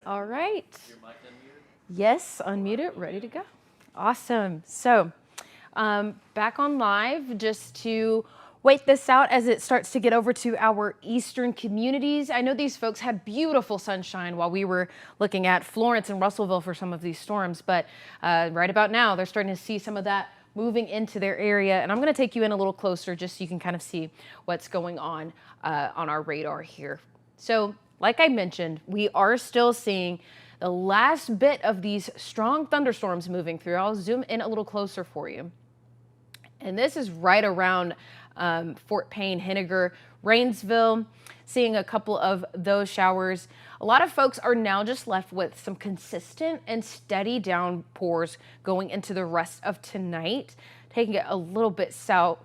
All right. Your mic unmuted? Yes, unmuted, ready to go. Awesome. So, back on live just to wait this out as it starts to get over to our eastern communities. I know these folks had beautiful sunshine while we were looking at Florence and Russellville for some of these storms, but right about now they're starting to see some of that moving into their area. And I'm going to take you in a little closer just so you can kind of see what's going on our radar here. So, like I mentioned, we are still seeing the last bit of these strong thunderstorms moving through. I'll zoom in a little closer for you. And this is right around Fort Payne, Henniger, Rainsville, seeing a couple of those showers. A lot of folks are now just left with some consistent and steady downpours going into the rest of tonight, taking it a little bit south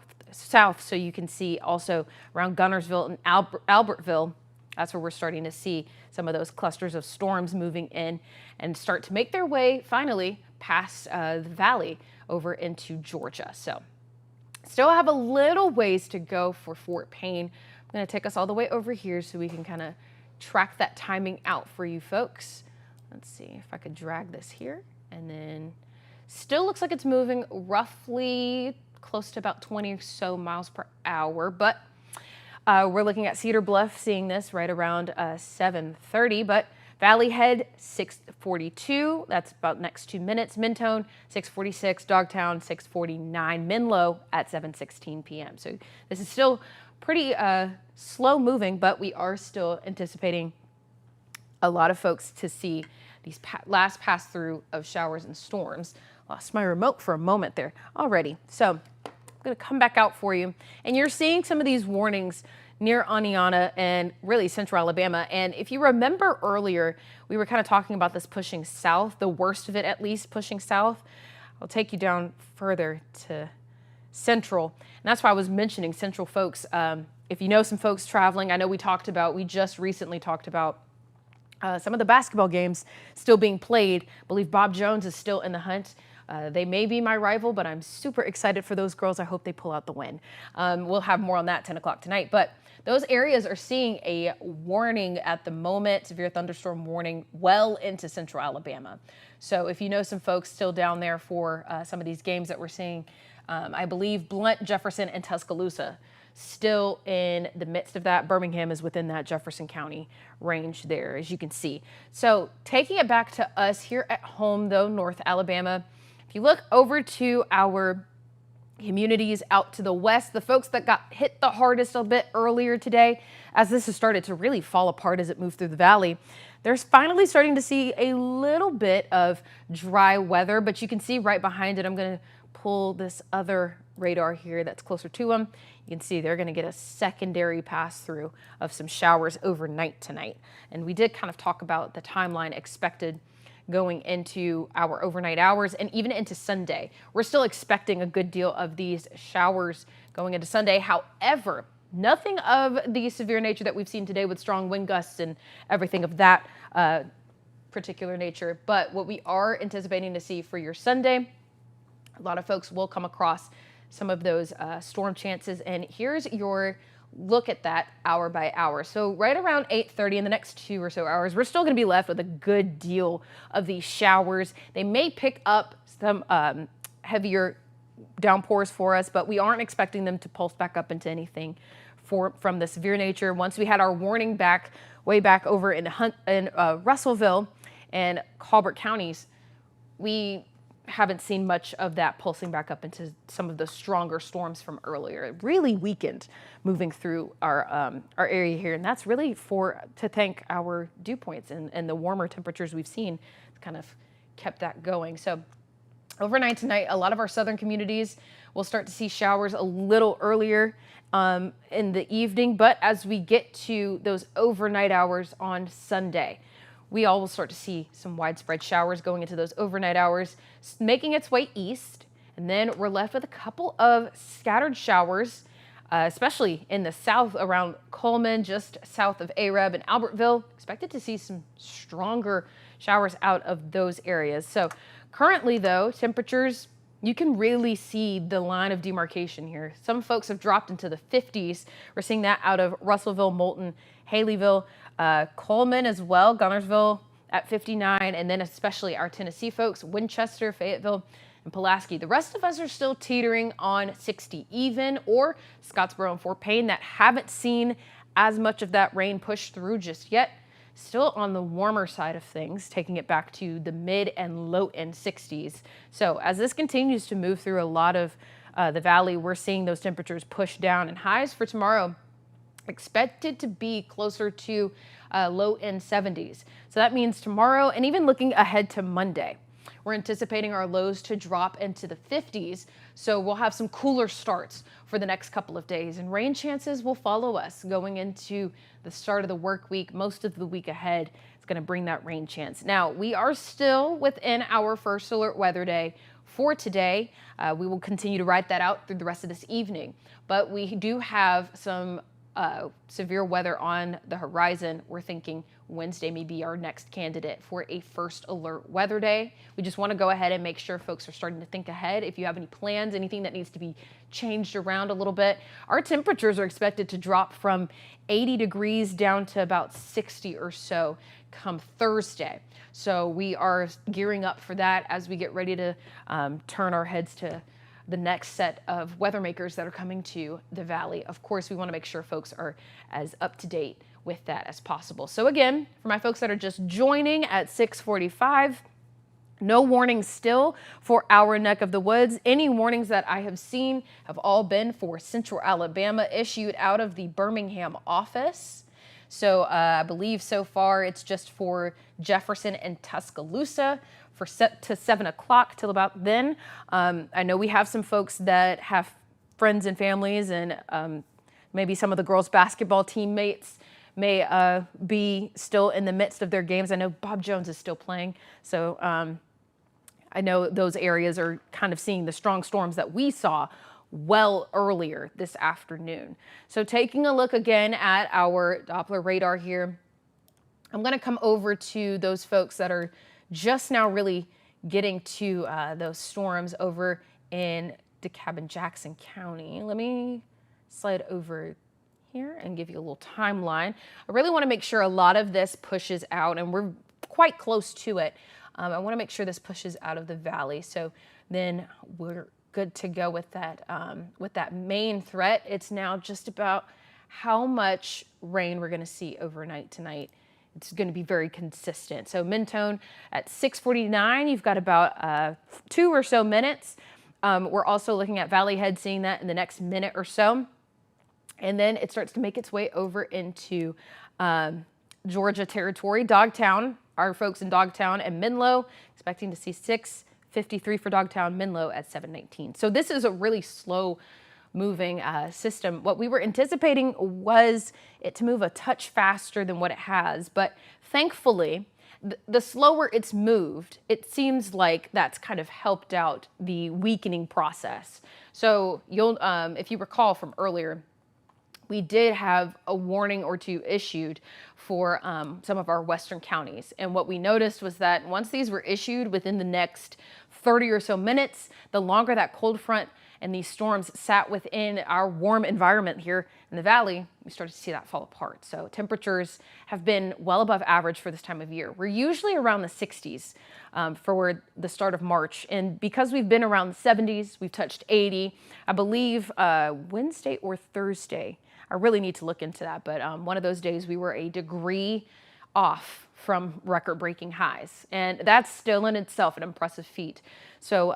so you can see also around Gunnersville and Albertville. That's where we're starting to see some of those clusters of storms moving in and start to make their way finally past the valley over into Georgia. So still have a little ways to go for Fort Payne. I'm going to take us all the way over here so we can kind of track that timing out for you folks. Let's see if I could drag this here, and then still looks like it's moving roughly close to about 20 or so miles per hour, but we're looking at Cedar Bluff, seeing this right around 7:30, but Valley Head 6:42. That's about next 2 minutes. Mentone 6:46. Dogtown 6:49. Menlo at 7:16 p.m. So this is still pretty slow moving, but we are still anticipating a lot of folks to see these last pass through of showers and storms. Lost my remote for a moment there already. So going to come back out for you. And you're seeing some of these warnings near Aniana and really central Alabama. And if you remember earlier, we were kind of talking about this pushing south, the worst of it at least pushing south. I'll take you down further to central. And that's why I was mentioning central folks. If you know some folks traveling, I know we just recently talked about some of the basketball games still being played. I believe Bob Jones is still in the hunt. They may be my rival, but I'm super excited for those girls. I hope they pull out the win. We'll have more on that 10 o'clock tonight. But those areas are seeing a warning at the moment, severe thunderstorm warning, well into central Alabama. So if you know some folks still down there for some of these games that we're seeing, I believe Blount, Jefferson, and Tuscaloosa still in the midst of that. Birmingham is within that Jefferson County range there, as you can see. So taking it back to us here at home, though, North Alabama, if you look over to our communities out to the west, the folks that got hit the hardest a bit earlier today, as this has started to really fall apart as it moved through the valley, they're finally starting to see a little bit of dry weather, but you can see right behind it, I'm going to pull this other radar here that's closer to them. You can see they're going to get a secondary pass through of some showers overnight tonight. And we did kind of talk about the timeline expected going into our overnight hours and even into Sunday. We're still expecting a good deal of these showers going into Sunday. However, nothing of the severe nature that we've seen today with strong wind gusts and everything of that particular nature. But what we are anticipating to see for your Sunday, a lot of folks will come across some of those storm chances. And here's your look at that hour by hour. So right around 8:30 in the next 2 or so hours, we're still going to be left with a good deal of these showers. They may pick up some heavier downpours for us, but we aren't expecting them to pulse back up into anything from the severe nature. Once we had our warning back way back over in Russellville and Colbert counties, we haven't seen much of that pulsing back up into some of the stronger storms from earlier. It really weakened moving through our area here, and that's really to thank our dew points and the warmer temperatures we've seen kind of kept that going. So overnight tonight, a lot of our southern communities will start to see showers a little earlier in the evening, but as we get to those overnight hours on Sunday, we all will start to see some widespread showers going into those overnight hours, making its way east. And then we're left with a couple of scattered showers, especially in the south around Coleman, just south of Arab and Albertville. Expected to see some stronger showers out of those areas. So currently, though, temperatures, you can really see the line of demarcation here. Some folks have dropped into the 50s. We're seeing that out of Russellville, Moulton, Haleyville, Coleman as well, Gunnersville, at 59, and then especially our Tennessee folks, Winchester, Fayetteville, and Pulaski. The rest of us are still teetering on 60 even, or Scottsboro and Fort Payne that haven't seen as much of that rain push through just yet. Still on the warmer side of things, taking it back to the mid and low end 60s. So as this continues to move through a lot of the valley, we're seeing those temperatures push down, and highs for tomorrow expected to be closer to low end 70s. So that means tomorrow, and even looking ahead to Monday, we're anticipating our lows to drop into the 50s. So we'll have some cooler starts for the next couple of days, and rain chances will follow us going into the start of the work week. Most of the week ahead is going to bring that rain chance. Now, we are still within our first alert weather day for today. We will continue to ride that out through the rest of this evening, but we do have some severe weather on the horizon. We're thinking Wednesday may be our next candidate for a first alert weather day. We just want to go ahead and make sure folks are starting to think ahead. If you have any plans, anything that needs to be changed around a little bit, our temperatures are expected to drop from 80 degrees down to about 60 or so come Thursday. So we are gearing up for that as we get ready to turn our heads to the next set of weather makers that are coming to the valley. Of course, we want to make sure folks are as up to date with that as possible. So again, for my folks that are just joining at 6:45, no warnings still for our neck of the woods. Any warnings that I have seen have all been for Central Alabama, issued out of the Birmingham office. So I believe so far it's just for Jefferson and Tuscaloosa for set to 7 o'clock till about then. I know we have some folks that have friends and families, and maybe some of the girls' basketball teammates may be still in the midst of their games. I know Bob Jones is still playing, so I know those areas are kind of seeing the strong storms that we saw well earlier this afternoon. So taking a look again at our Doppler radar here, I'm going to come over to those folks that are just now really getting to those storms over in DeKalb and Jackson County. Let me slide over here and give you a little timeline. I really want to make sure a lot of this pushes out, and we're quite close to it. I want to make sure this pushes out of the valley, so then we're good to go with that main threat. It's now just about how much rain we're going to see overnight tonight. It's going to be very consistent. So Mentone at 6:49, you've got about 2 or so minutes. We're also looking at Valley Head, seeing that in the next minute or so. And then it starts to make its way over into Georgia territory. Dogtown, our folks in Dogtown and Menlo, expecting to see 6:53 for Dogtown, Menlo at 7:19. So this is a really slow moving system. What we were anticipating was it to move a touch faster than what it has, but thankfully, the slower it's moved, it seems like that's kind of helped out the weakening process. So you'll, if you recall from earlier, we did have a warning or two issued for some of our western counties. And what we noticed was that once these were issued within the next 30 or so minutes, the longer that cold front and these storms sat within our warm environment here in the valley, we started to see that fall apart. So temperatures have been well above average for this time of year. We're usually around the 60s for the start of March. And because we've been around the 70s, we've touched 80, I believe Wednesday or Thursday. I really need to look into that, but one of those days we were a degree off from record-breaking highs, and that's still in itself an impressive feat. So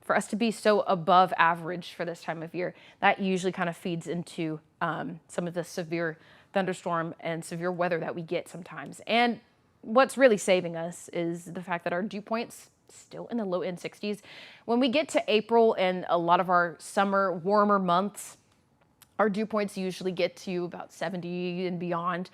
for us to be so above average for this time of year, that usually kind of feeds into some of the severe thunderstorm and severe weather that we get sometimes. And what's really saving us is the fact that our dew points still in the low end 60s. When we get to April and a lot of our summer warmer months, our dew points usually get to about 70 and beyond.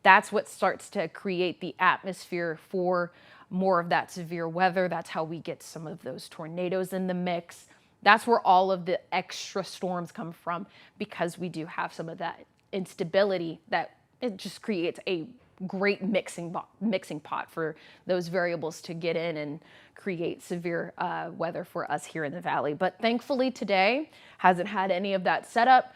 That's what starts to create the atmosphere for more of that severe weather. That's how we get some of those tornadoes in the mix. That's where all of the extra storms come from, because we do have some of that instability that it just creates a great mixing pot for those variables to get in and create severe weather for us here in the valley. But thankfully today hasn't had any of that setup.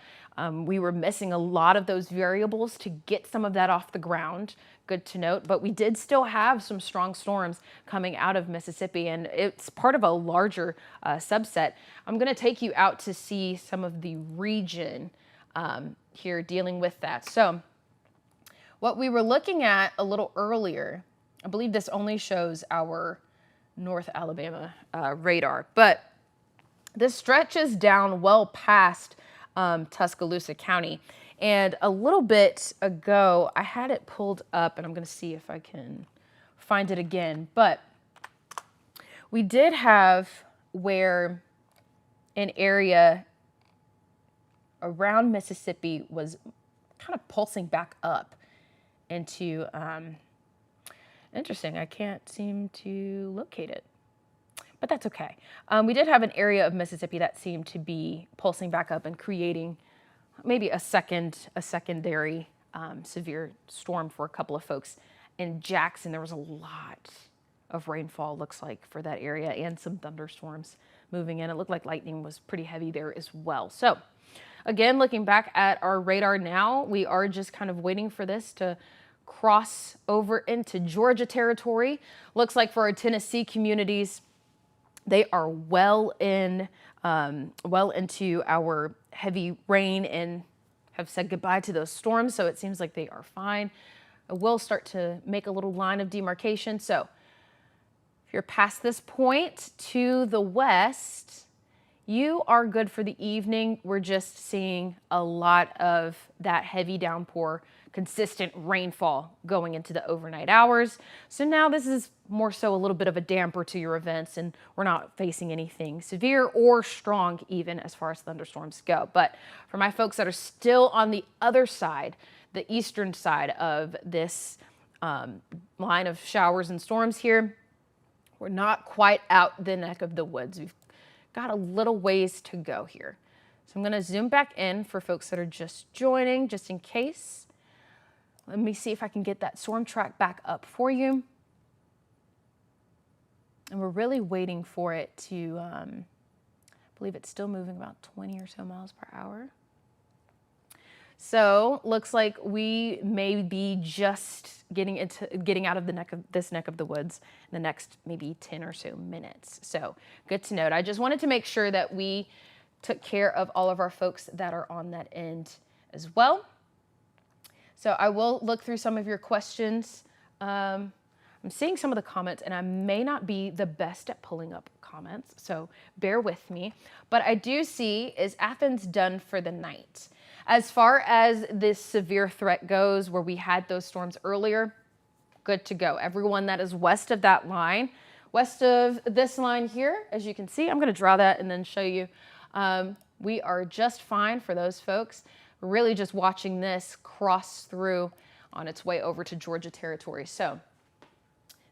We were missing a lot of those variables to get some of that off the ground. Good to note, but we did still have some strong storms coming out of Mississippi, and it's part of a larger subset. I'm going to take you out to see some of the region here dealing with that. So what we were looking at a little earlier, I believe this only shows our North Alabama radar, but this stretches down well past Tuscaloosa County. And a little bit ago, I had it pulled up, and I'm going to see if I can find it again. But we did have where an area around Mississippi was kind of pulsing back up into, interesting, I can't seem to locate it, but that's okay. We did have an area of Mississippi that seemed to be pulsing back up and creating maybe a secondary severe storm for a couple of folks. In Jackson, there was a lot of rainfall, looks like, for that area, and some thunderstorms moving in. It looked like lightning was pretty heavy there as well. So again, looking back at our radar now, we are just kind of waiting for this to cross over into Georgia territory. Looks like for our Tennessee communities, they are well into our heavy rain and have said goodbye to those storms. So it seems like they are fine. I will start to make a little line of demarcation. So if you're past this point to the west, you are good for the evening. We're just seeing a lot of that heavy downpour, consistent rainfall going into the overnight hours. So now this is more so a little bit of a damper to your events, and we're not facing anything severe or strong even as far as thunderstorms go. But for my folks that are still on the other side, the eastern side of this line of showers and storms here, we're not quite out the neck of the woods. We've got a little ways to go here. So I'm going to zoom back in for folks that are just joining, just in case. Let me see if I can get that storm track back up for you. And we're really waiting for it to, I believe it's still moving about 20 or so miles per hour. So looks like we may be just getting out of this neck of the woods in the next maybe 10 or so minutes. So good to note. I just wanted to make sure that we took care of all of our folks that are on that end as well. So I will look through some of your questions. I'm seeing some of the comments, and I may not be the best at pulling up comments, so bear with me. But I do see, is Athens done for the night? As far as this severe threat goes, where we had those storms earlier, good to go. Everyone that is west of that line, west of this line here, as you can see, I'm going to draw that and then show you. We are just fine for those folks. We're really just watching this cross through on its way over to Georgia territory. So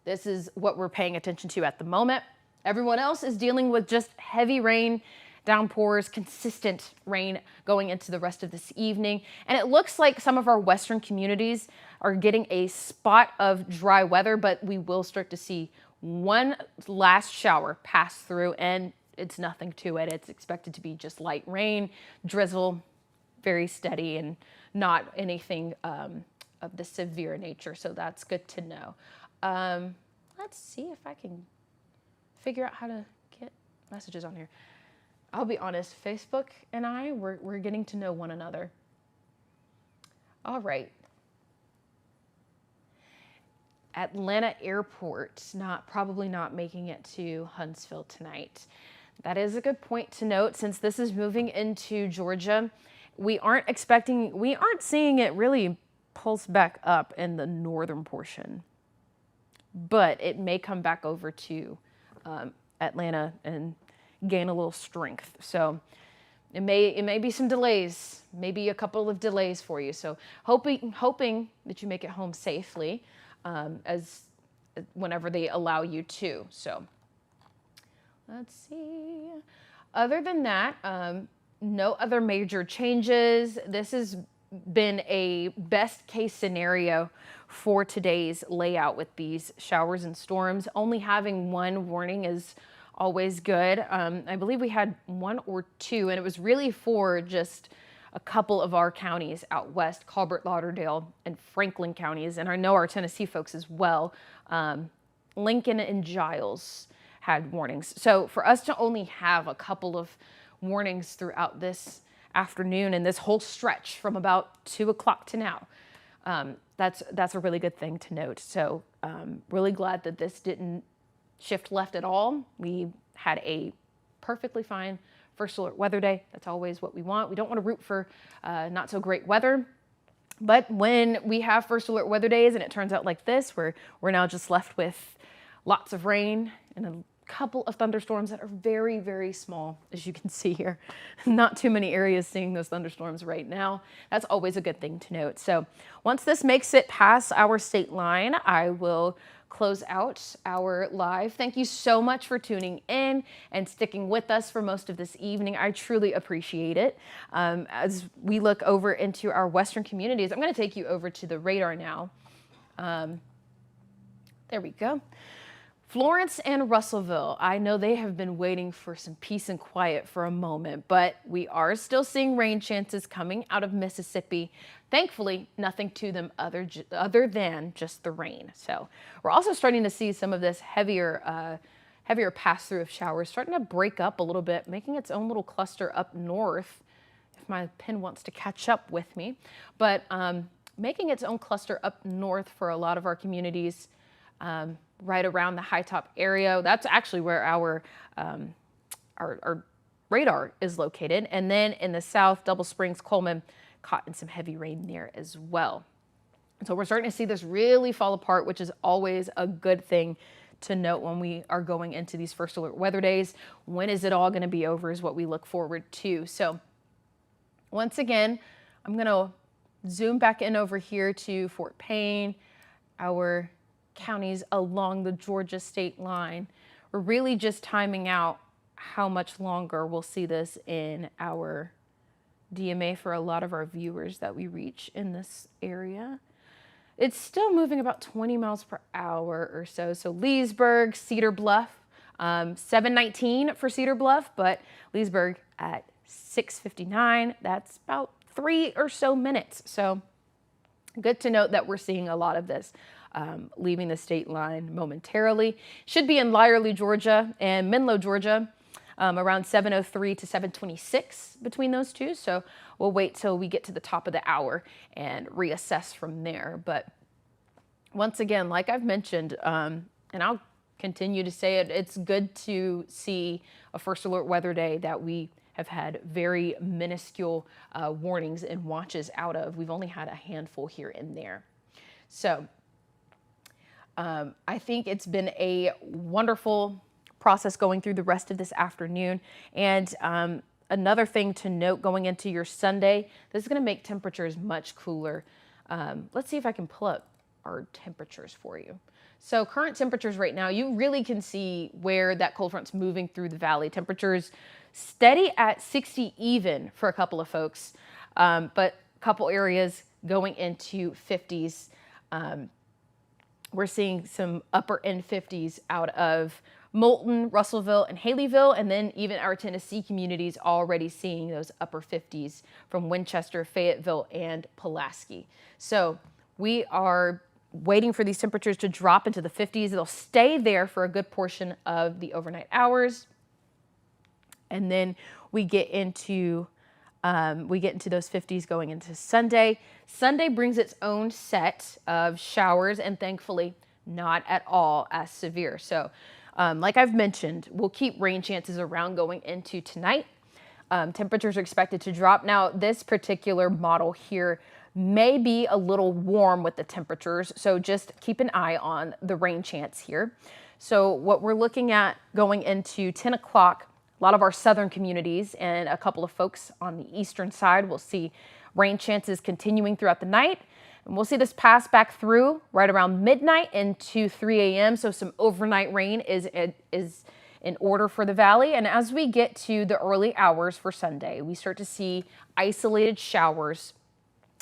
this is what we're paying attention to at the moment. Everyone else is dealing with just heavy rain, downpours, consistent rain going into the rest of this evening. And it looks like some of our western communities are getting a spot of dry weather, but we will start to see one last shower pass through, and it's nothing to it. It's expected to be just light rain, drizzle, very steady, and not anything of the severe nature. So that's good to know. Let's see if I can figure out how to get messages on here. I'll be honest, Facebook and we're getting to know one another. All right. Atlanta Airport, probably not making it to Huntsville tonight. That is a good point to note, since this is moving into Georgia. We aren't seeing it really pulse back up in the northern portion, but it may come back over to Atlanta and gain a little strength. So it may be some delays, maybe a couple of delays for you. So hoping that you make it home safely as whenever they allow you to. So let's see. Other than that, no other major changes. This has been a best case scenario for today's layout with these showers and storms. Only having one warning is always good. I believe we had one or two, and it was really for just a couple of our counties out west, Colbert, Lauderdale, and Franklin counties, and I know our Tennessee folks as well. Lincoln and Giles had warnings. So for us to only have a couple of warnings throughout this afternoon and this whole stretch from about 2 o'clock to now, that's a really good thing to note. So really glad that this didn't shift left at all. We had a perfectly fine first alert weather day. That's always what we want. We don't want to root for not so great weather. But when we have first alert weather days and it turns out like this, where we're now just left with lots of rain and a couple of thunderstorms that are very, very small, as you can see here. Not too many areas seeing those thunderstorms right now. That's always a good thing to note. So once this makes it past our state line, I will close out our live. Thank you so much for tuning in and sticking with us for most of this evening. I truly appreciate it. As we look over into our western communities, I'm going to take you over to the radar now. There we go. Florence and Russellville, I know they have been waiting for some peace and quiet for a moment, but we are still seeing rain chances coming out of Mississippi. Thankfully, nothing to them other than just the rain. So we're also starting to see some of this heavier pass through of showers starting to break up a little bit, making its own little cluster up north, if my pen wants to catch up with me, but making its own cluster up north for a lot of our communities. Right around the high top area. That's actually where our radar is located. And then in the south, Double Springs, Coleman, caught in some heavy rain there as well. So we're starting to see this really fall apart, which is always a good thing to note when we are going into these first alert weather days. When is it all going to be over is what we look forward to. So once again, I'm going to zoom back in over here to Fort Payne, our counties along the Georgia state line. We're really just timing out how much longer we'll see this in our DMA for a lot of our viewers that we reach in this area. It's still moving about 20 miles per hour or so. So Leesburg, Cedar Bluff, 719 for Cedar Bluff, but Leesburg at 659. That's about 3 or so minutes. So good to note that we're seeing a lot of this leaving the state line momentarily. Should be in Lyerly, Georgia and Menlo, Georgia, around 7:03 to 7:26 between those two. So we'll wait till we get to the top of the hour and reassess from there. But once again, like I've mentioned, and I'll continue to say it, it's good to see a first alert weather day that we have had very minuscule warnings and watches out of. We've only had a handful here and there. So I think it's been a wonderful process going through the rest of this afternoon. And another thing to note going into your Sunday, this is going to make temperatures much cooler. Let's see if I can pull up our temperatures for you. So current temperatures right now, you really can see where that cold front's moving through the valley. Temperatures steady at 60 even for a couple of folks, but a couple areas going into 50s. We're seeing some upper end 50s out of Moulton, Russellville, and Haleyville, and then even our Tennessee communities already seeing those upper 50s from Winchester, Fayetteville, and Pulaski. So we are waiting for these temperatures to drop into the 50s. They'll stay there for a good portion of the overnight hours. And then we get into those 50s going into Sunday. Sunday brings its own set of showers and thankfully not at all as severe. So like I've mentioned, we'll keep rain chances around going into tonight. Temperatures are expected to drop. Now, this particular model here may be a little warm with the temperatures, so just keep an eye on the rain chance here. So what we're looking at going into 10 o'clock, a lot of our southern communities and a couple of folks on the eastern side will see rain chances continuing throughout the night. And we'll see this pass back through right around midnight into 3 a.m. So some overnight rain is in order for the valley. And as we get to the early hours for Sunday, we start to see isolated showers.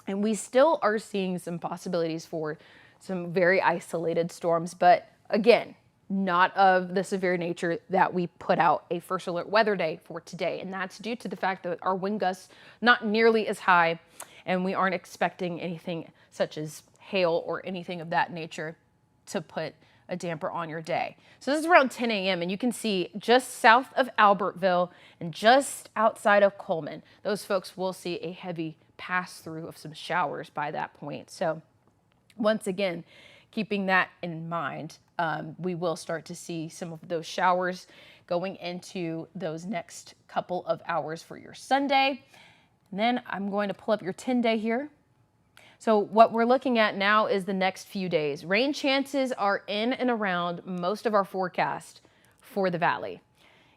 And we still are seeing some possibilities for some very isolated storms. But again, not of the severe nature that we put out a first alert weather day for today. And that's due to the fact that our wind gusts not nearly as high, and we aren't expecting anything such as hail or anything of that nature to put a damper on your day. So this is around 10 a.m. and you can see just south of Albertville and just outside of Coleman, those folks will see a heavy pass through of some showers by that point. So once again, keeping that in mind, we will start to see some of those showers going into those next couple of hours for your Sunday. And then I'm going to pull up your 10-day here. So what we're looking at now is the next few days. Rain chances are in and around most of our forecast for the valley.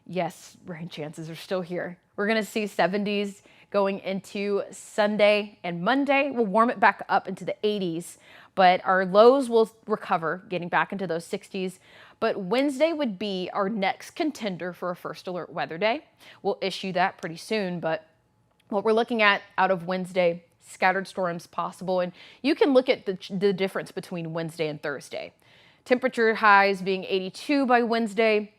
Yes, rain chances are still here. We're going to see 70s going into Sunday and Monday. We'll warm it back up into the 80s, but our lows will recover, getting back into those 60s. But Wednesday would be our next contender for a first alert weather day. We'll issue that pretty soon, but what we're looking at out of Wednesday, scattered storms possible. And you can look at the difference between Wednesday and Thursday. Temperature highs being 82 by Wednesday,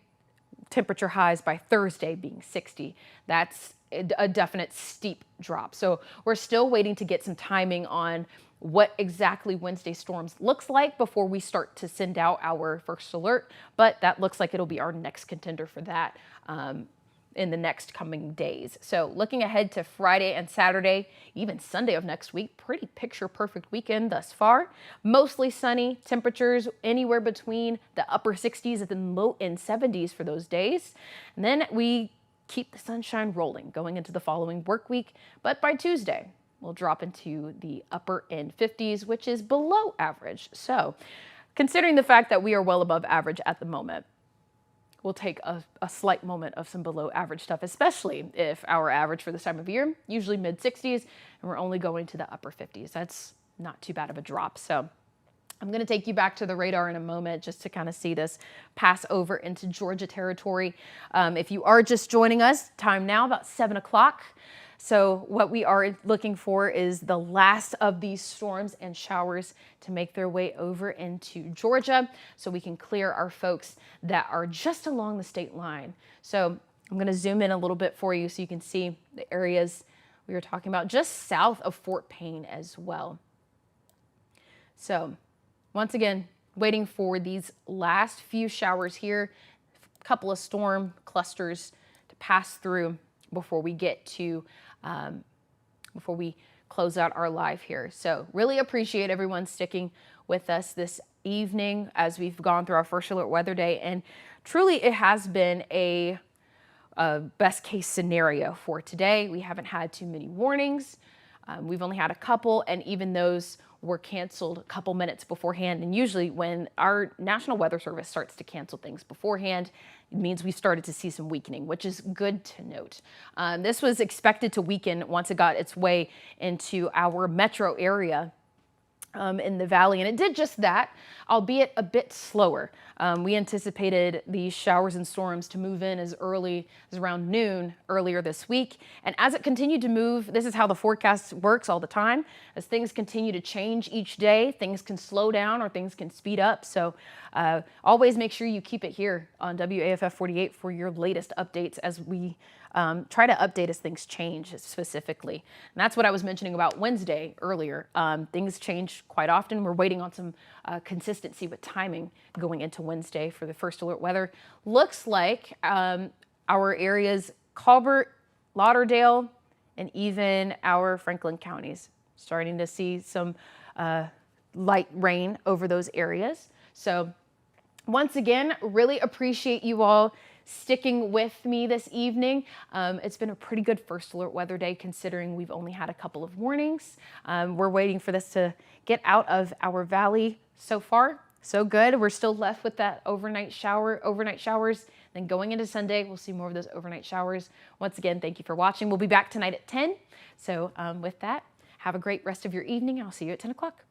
temperature highs by Thursday being 60. That's a definite steep drop. So we're still waiting to get some timing on what exactly Wednesday storms looks like before we start to send out our first alert. But that looks like it'll be our next contender for that in the next coming days. So looking ahead to Friday and Saturday, even Sunday of next week, pretty picture perfect weekend thus far. Mostly sunny, temperatures anywhere between the upper 60s and the low end 70s for those days. And then we keep the sunshine rolling going into the following work week. But by Tuesday, we'll drop into the upper end 50s, which is below average. So considering the fact that we are well above average at the moment, we'll take a slight moment of some below average stuff, especially if our average for this time of year, usually mid 60s, and we're only going to the upper 50s. That's not too bad of a drop. So I'm going to take you back to the radar in a moment just to kind of see this pass over into Georgia territory. If you are just joining us, time now about 7 o'clock. So what we are looking for is the last of these storms and showers to make their way over into Georgia so we can clear our folks that are just along the state line. So I'm going to zoom in a little bit for you so you can see the areas we were talking about just south of Fort Payne as well. So once again, waiting for these last few showers here, a couple of storm clusters to pass through before we get to before we close out our live here. So really appreciate everyone sticking with us this evening as we've gone through our first alert weather day. And truly it has been a best case scenario for today. We haven't had too many warnings. We've only had a couple, and even those were canceled a couple minutes beforehand. And usually when our National Weather Service starts to cancel things beforehand, it means we started to see some weakening, which is good to note. This was expected to weaken once it got its way into our metro area in the valley, and it did just that, albeit a bit slower. We anticipated these showers and storms to move in as early as around noon earlier this week, and as it continued to move, this is how the forecast works all the time. As things continue to change each day, things can slow down or things can speed up. So always make sure you keep it here on WAFF 48 for your latest updates as we try to update as things change specifically. And that's what I was mentioning about Wednesday earlier. Things change quite often. We're waiting on some consistency with timing going into Wednesday for the first alert weather. Looks like our areas, Colbert, Lauderdale, and even our Franklin counties, starting to see some light rain over those areas. So once again, really appreciate you all sticking with me this evening. It's been a pretty good first alert weather day considering we've only had a couple of warnings. We're waiting for this to get out of our valley. So far, so good. We're still left with that overnight showers. Then going into Sunday, we'll see more of those overnight showers. Once again, thank you for watching. We'll be back tonight at 10. So with that, have a great rest of your evening. I'll see you at 10 o'clock.